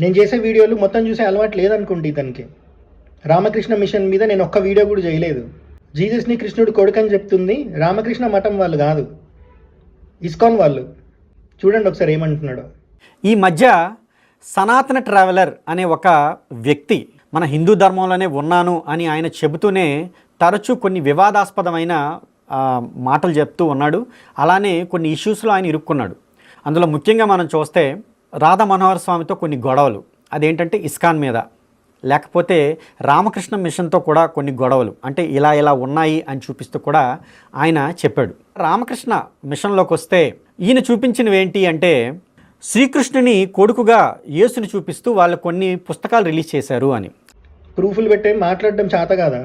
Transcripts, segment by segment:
నేను చేసే వీడియోలు మొత్తం చూసే అలవాటు లేదనుకుంటే ఇతనికి. రామకృష్ణ మిషన్ మీద నేను ఒక్క వీడియో కూడా చేయలేదు. జీసస్ని కృష్ణుడు కొడుకని చెప్తుంది రామకృష్ణ మఠం వాళ్ళు కాదు, ఇస్కాన్ వాళ్ళు. చూడండి ఒకసారి ఏమంటున్నాడో. ఈ మధ్య సనాతన ట్రావెలర్ అనే ఒక వ్యక్తి మన హిందూ ధర్మంలోనే ఉన్నాను అని ఆయన చెబుతూనే తరచూ కొన్ని వివాదాస్పదమైన మాటలు చెప్తూ ఉన్నాడు. అలానే కొన్ని ఇష్యూస్లో ఆయన ఇరుక్కున్నాడు. అందులో ముఖ్యంగా మనం చూస్తే రాధా మనోహర్ స్వామితో కొన్ని గొడవలు, అదేంటంటే ఇస్కాన్ మీద, లేకపోతే రామకృష్ణ మిషన్తో కూడా కొన్ని గొడవలు, అంటే ఇలా ఇలా ఉన్నాయి అని చూపిస్తూ కూడా ఆయన చెప్పాడు. రామకృష్ణ మిషన్లోకి వస్తే ఈయన చూపించినవి ఏంటి అంటే శ్రీకృష్ణుని కొడుకుగా యేసుని చూపిస్తూ వాళ్ళు కొన్ని పుస్తకాలు రిలీజ్ చేశారు అని. ప్రూఫ్లు పెట్టే మాట్లాడడం చేత కాదా?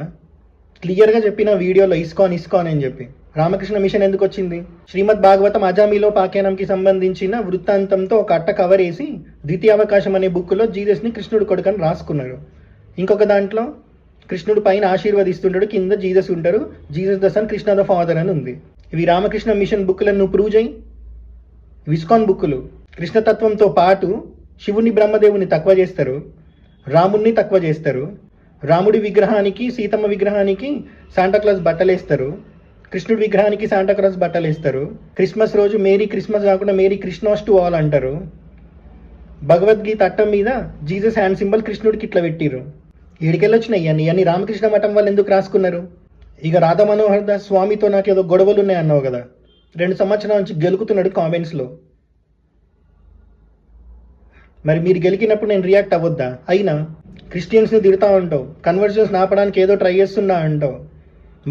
క్లియర్గా చెప్పిన వీడియోలో ఇస్కాన్ అని చెప్పి. రామకృష్ణ మిషన్ ఎందుకు వచ్చింది? శ్రీమద్ భాగవతం అజామిలో పాఖ్యానంకి సంబంధించిన వృత్తాంతంతో ఒక అట్ట కవర్ వేసి ద్వితీయావకాశం అనే బుక్లో జీసస్ని కృష్ణుడు కొడుకని రాసుకున్నారు. ఇంకొక దాంట్లో కృష్ణుడు పైన ఆశీర్వదిస్తుంటాడు, కింద జీసస్ ఉంటారు, Jesus the son, Krishna the father అని ఉంది. ఇవి రామకృష్ణ మిషన్ బుక్లను నువ్వు ప్రూవ్ చేయి. ఇస్కాన్ బుక్కులు కృష్ణతత్వంతో పాటు శివుని బ్రహ్మదేవుని తక్కువ చేస్తారు, రాముణ్ణి తక్కువ చేస్తారు, రాముడి విగ్రహానికి సీతమ్మ విగ్రహానికి శాంటాక్లాస్ బట్టలేస్తారు, కృష్ణుడి విగ్రహానికి శాంటాక్లాస్ బట్టలేస్తారు, క్రిస్మస్ రోజు మేరీ క్రిస్మస్ కాకుండా మేరీ క్రిస్మస్ టు ఆల్ అంటారు, భగవద్గీత అట్టం మీద జీసస్ హ్యాండ్ సింబల్ కృష్ణుడికి ఇట్లా పెట్టిరు. ఏడికెళ్ళొచ్చినాయి అని రామకృష్ణ మఠం వాళ్ళు ఎందుకు రాసుకున్నారు? ఇక రాధా మనోహర్ దాస్ స్వామితో నాకు ఏదో గొడవలు ఉన్నాయి అన్నావు కదా, 2 సంవత్సరాల నుంచి గెలుకుతున్నాడు కామెంట్స్లో. మరి మీరు గెలికినప్పుడు నేను రియాక్ట్ అవ్వద్దా? అయినా క్రిస్టియన్స్ని తిడతా ఉంటావు, కన్వర్జన్స్ ఆపడానికి ఏదో ట్రై చేస్తున్నా అంటావు.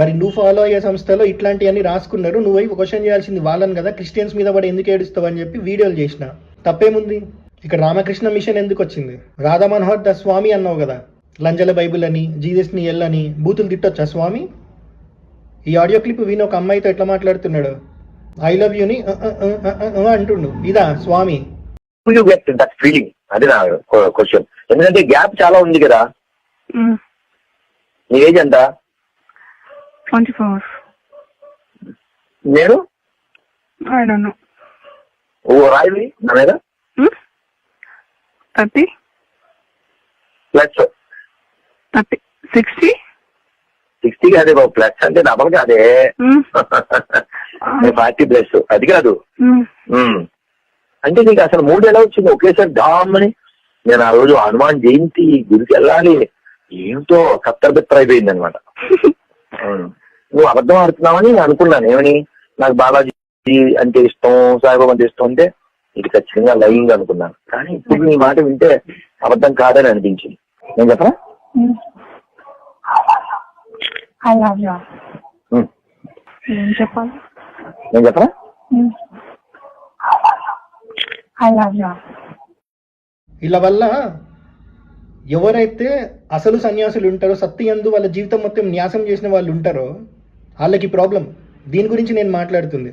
మరి నువ్వు ఫాలో అయ్యే సంస్థలో ఇట్లాంటివన్నీ రాసుకున్నారు, నువ్వు క్వశ్చన్ చేయాల్సింది వాళ్ళని కదా, క్రిస్టియన్స్ మీద పడి ఎందుకు ఏడుస్తావు అని చెప్పి వీడియోలు చేసిన. తప్పేముంది? ఇక్కడ రామకృష్ణ మిషన్ ఎందుకు వచ్చింది? రాధా మనోహర్ దాస్ స్వామి అన్నావు కదా, లంజల బైబుల్ అని, జీసస్ని ఎల్లని బూతులు తిట్టొచ్చా స్వామి? ఈ ఆడియో క్లిప్ విని ఒక అమ్మాయితో ఎట్లా మాట్లాడుతున్నాడు, ఐ లవ్ యూని అంటుండు. ఇదా స్వామి? ఫీలింగ్ అది నా క్వశ్చన్. ఎందుకంటే గ్యాప్ చాలా ఉంది కదా. నీ ఏజ్ ఎంత? 24. నేను I don't know. రాయి నా మీద 30 ప్లస్ 30 60 60 కాదే బాబు, ప్లస్ అంటే డబల్ కాదే, 40 ప్లస్ అది కాదు. అంటే నీకు అసలు మూడు ఎలా వచ్చింది ఒకేసారి డామని? నేను ఆ రోజు హనుమాన్ జయంతి గుడికి వెళ్ళాలి, ఏమిటో కత్తరబెత్తర అయిపోయింది అనమాట. నువ్వు అబద్ధం ఆడుతున్నావని అనుకున్నాను. ఏమని? నాకు బాలాజీ అంటే ఇష్టం, సాయిబాబా అంటే ఇష్టం అంటే ఇది ఖచ్చితంగా లైంగ్ అనుకున్నాను. కానీ ఇప్పుడు నీ మాట వింటే అబద్ధం కాదని అనిపించింది. నేను చెప్పరా? చెప్పాలి నేను చెప్పరా? ఇలా వల్ల ఎవరైతే అసలు సన్యాసులు ఉంటారో, సత్యందు వాళ్ళ జీవితం మొత్తం న్యాసం చేసిన వాళ్ళు ఉంటారో వాళ్ళకి ప్రాబ్లం. దీని గురించి నేను మాట్లాడుతుంది.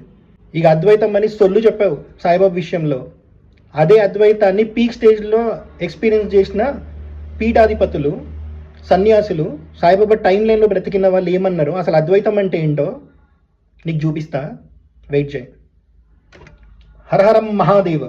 ఇక అద్వైతం అని సొల్లు చెప్పావు సాయిబాబా విషయంలో, అదే అద్వైతాన్ని పీక్ స్టేజ్లో ఎక్స్పీరియన్స్ చేసిన పీఠాధిపతులు, సన్యాసులు, సాయిబాబా టైం లైన్లో బ్రతికిన వాళ్ళు ఏమన్నారు, అసలు అద్వైతం అంటే ఏంటో నీకు చూపిస్తా, వెయిట్ చేయి. హర హరం మహాదేవ.